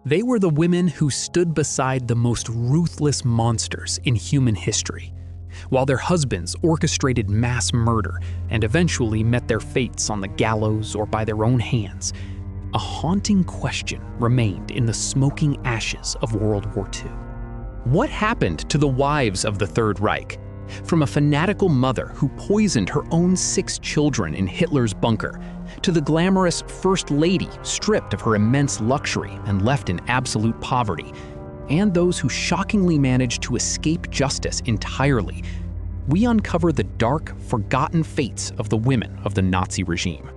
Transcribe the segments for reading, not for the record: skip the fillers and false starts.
They were the women who stood beside the most ruthless monsters in human history, while their husbands orchestrated mass murder and eventually met their fates on the gallows or by their own hands. A haunting question remained in the smoking ashes of World War II. What happened to the wives of the Third Reich? From a fanatical mother who poisoned her own 6 children in Hitler's bunker, to the glamorous First Lady stripped of her immense luxury and left in absolute poverty, and those who shockingly managed to escape justice entirely, we uncover the dark, forgotten fates of the women of the Nazi regime.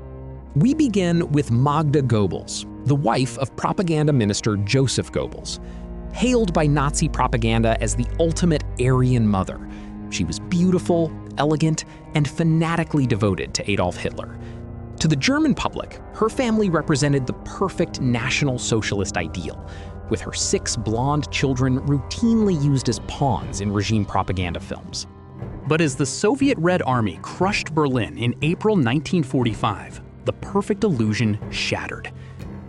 We begin with Magda Goebbels, the wife of propaganda minister Joseph Goebbels. Hailed by Nazi propaganda as the ultimate Aryan mother, she was beautiful, elegant, and fanatically devoted to Adolf Hitler. To the German public, her family represented the perfect National Socialist ideal, with her 6 blonde children routinely used as pawns in regime propaganda films. But as the Soviet Red Army crushed Berlin in April 1945, the perfect illusion shattered.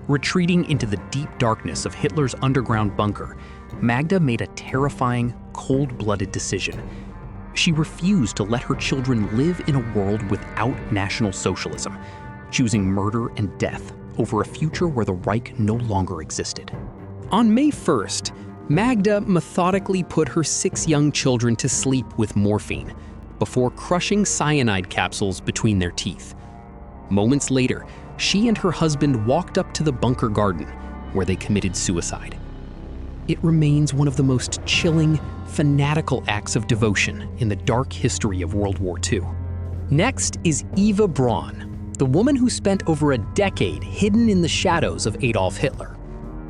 Retreating into the deep darkness of Hitler's underground bunker, Magda made a terrifying, cold-blooded decision. She refused to let her children live in a world without National Socialism, choosing murder and death over a future where the Reich no longer existed. On May 1st, Magda methodically put her 6 young children to sleep with morphine before crushing cyanide capsules between their teeth. Moments later, she and her husband walked up to the bunker garden, where they committed suicide. It remains one of the most chilling, fanatical acts of devotion in the dark history of World War II. Next is Eva Braun, the woman who spent over a decade hidden in the shadows of Adolf Hitler.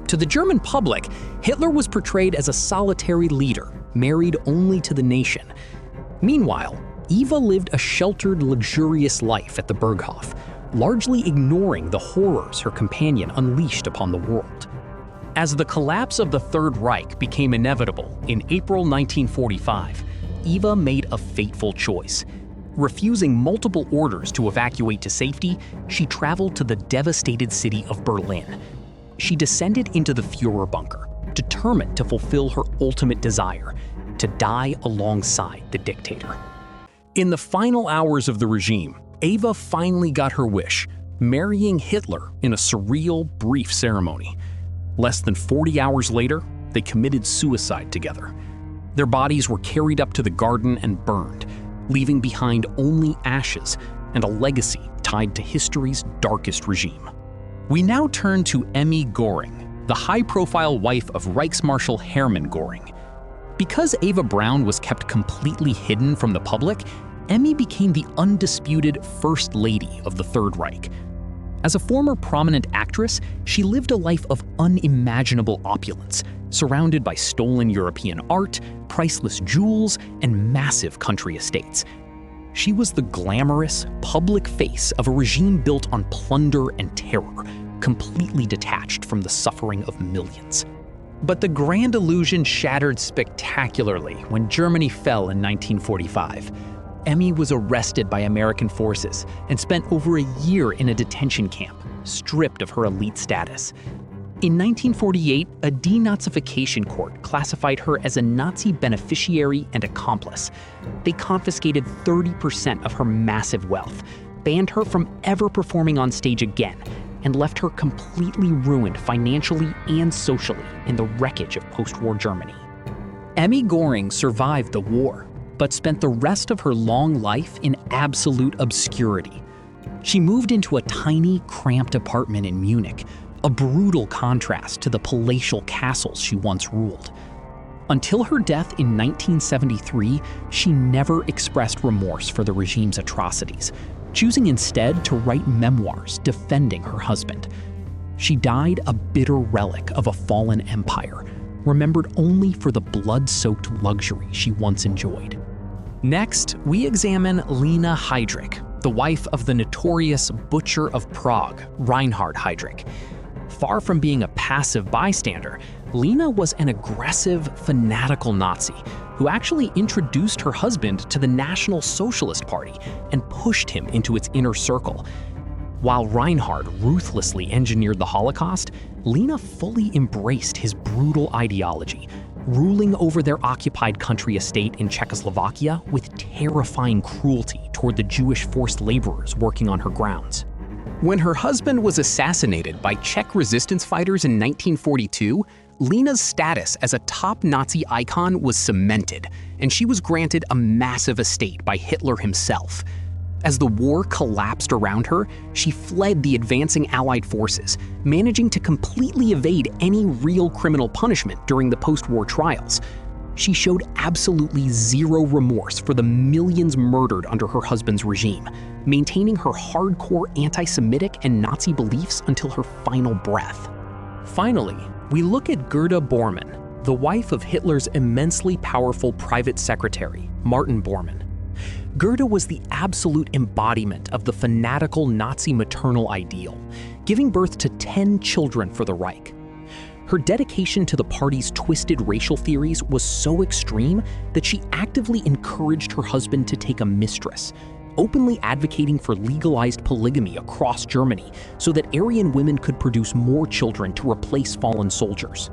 To the German public, Hitler was portrayed as a solitary leader, married only to the nation. Meanwhile, Eva lived a sheltered, luxurious life at the Berghof, largely ignoring the horrors her companion unleashed upon the world. As the collapse of the Third Reich became inevitable in April 1945, Eva made a fateful choice. Refusing multiple orders to evacuate to safety, she traveled to the devastated city of Berlin. She descended into the Führer bunker, determined to fulfill her ultimate desire, to die alongside the dictator. In the final hours of the regime, Eva finally got her wish, marrying Hitler in a surreal, brief ceremony. Less than 40 hours later, they committed suicide together. Their bodies were carried up to the garden and burned, leaving behind only ashes and a legacy tied to history's darkest regime. We now turn to Emmy Goring, the high-profile wife of Reichsmarshal Hermann Goring. Because Eva Braun was kept completely hidden from the public, Emmy became the undisputed First Lady of the Third Reich. As a former prominent actress, she lived a life of unimaginable opulence, surrounded by stolen European art, priceless jewels, and massive country estates. She was the glamorous, public face of a regime built on plunder and terror, completely detached from the suffering of millions. But the grand illusion shattered spectacularly when Germany fell in 1945. Emmy was arrested by American forces and spent over a year in a detention camp, stripped of her elite status. In 1948, a denazification court classified her as a Nazi beneficiary and accomplice. They confiscated 30% of her massive wealth, banned her from ever performing on stage again, and left her completely ruined financially and socially in the wreckage of post-war Germany. Emmy Goring survived the war, but spent the rest of her long life in absolute obscurity. She moved into a tiny, cramped apartment in Munich, a brutal contrast to the palatial castles she once ruled. Until her death in 1973, she never expressed remorse for the regime's atrocities, choosing instead to write memoirs defending her husband. She died a bitter relic of a fallen empire, remembered only for the blood-soaked luxury she once enjoyed. Next, we examine Lena Heydrich, the wife of the notorious Butcher of Prague, Reinhard Heydrich. Far from being a passive bystander, Lena was an aggressive, fanatical Nazi who actually introduced her husband to the National Socialist Party and pushed him into its inner circle. While Reinhard ruthlessly engineered the Holocaust, Lena fully embraced his brutal ideology, ruling over their occupied country estate in Czechoslovakia with terrifying cruelty toward the Jewish forced laborers working on her grounds. When her husband was assassinated by Czech resistance fighters in 1942, Lena's status as a top Nazi icon was cemented, and she was granted a massive estate by Hitler himself. As the war collapsed around her, she fled the advancing Allied forces, managing to completely evade any real criminal punishment during the post-war trials. She showed absolutely zero remorse for the millions murdered under her husband's regime, maintaining her hardcore anti-Semitic and Nazi beliefs until her final breath. Finally, we look at Gerda Bormann, the wife of Hitler's immensely powerful private secretary, Martin Bormann. Gerda was the absolute embodiment of the fanatical Nazi maternal ideal, giving birth to 10 children for the Reich. Her dedication to the party's twisted racial theories was so extreme that she actively encouraged her husband to take a mistress, openly advocating for legalized polygamy across Germany so that Aryan women could produce more children to replace fallen soldiers.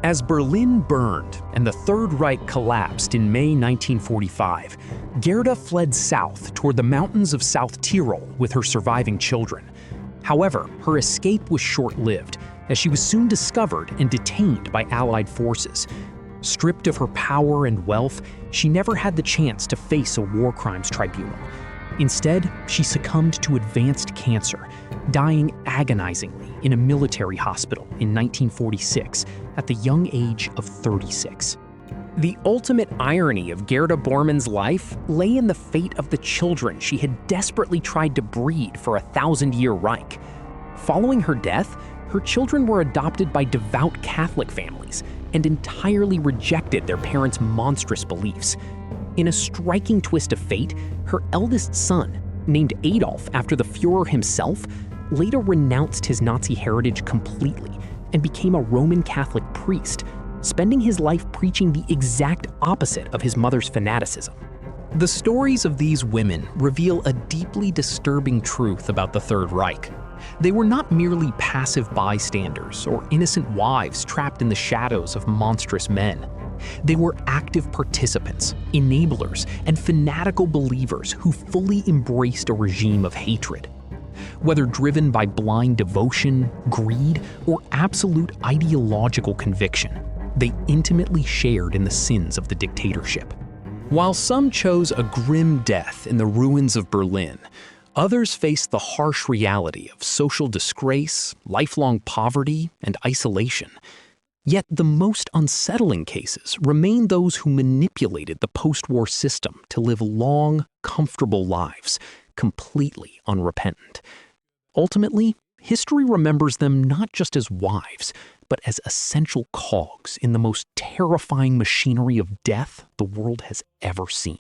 As Berlin burned and the Third Reich collapsed in May 1945, Gerda fled south toward the mountains of South Tyrol with her surviving children. However, her escape was short-lived, as she was soon discovered and detained by Allied forces. Stripped of her power and wealth, she never had the chance to face a war crimes tribunal. Instead, she succumbed to advanced cancer, dying agonizingly in a military hospital in 1946 at the young age of 36. The ultimate irony of Gerda Bormann's life lay in the fate of the children she had desperately tried to breed for a 1,000-year Reich. Following her death, her children were adopted by devout Catholic families and entirely rejected their parents' monstrous beliefs. In a striking twist of fate, her eldest son, named Adolf after the Führer himself, later renounced his Nazi heritage completely and became a Roman Catholic priest, spending his life preaching the exact opposite of his mother's fanaticism. The stories of these women reveal a deeply disturbing truth about the Third Reich. They were not merely passive bystanders or innocent wives trapped in the shadows of monstrous men. They were active participants, enablers, and fanatical believers who fully embraced a regime of hatred. Whether driven by blind devotion, greed, or absolute ideological conviction, they intimately shared in the sins of the dictatorship. While some chose a grim death in the ruins of Berlin, others faced the harsh reality of social disgrace, lifelong poverty, and isolation. Yet the most unsettling cases remain those who manipulated the post-war system to live long, comfortable lives, completely unrepentant. Ultimately, history remembers them not just as wives, but as essential cogs in the most terrifying machinery of death the world has ever seen.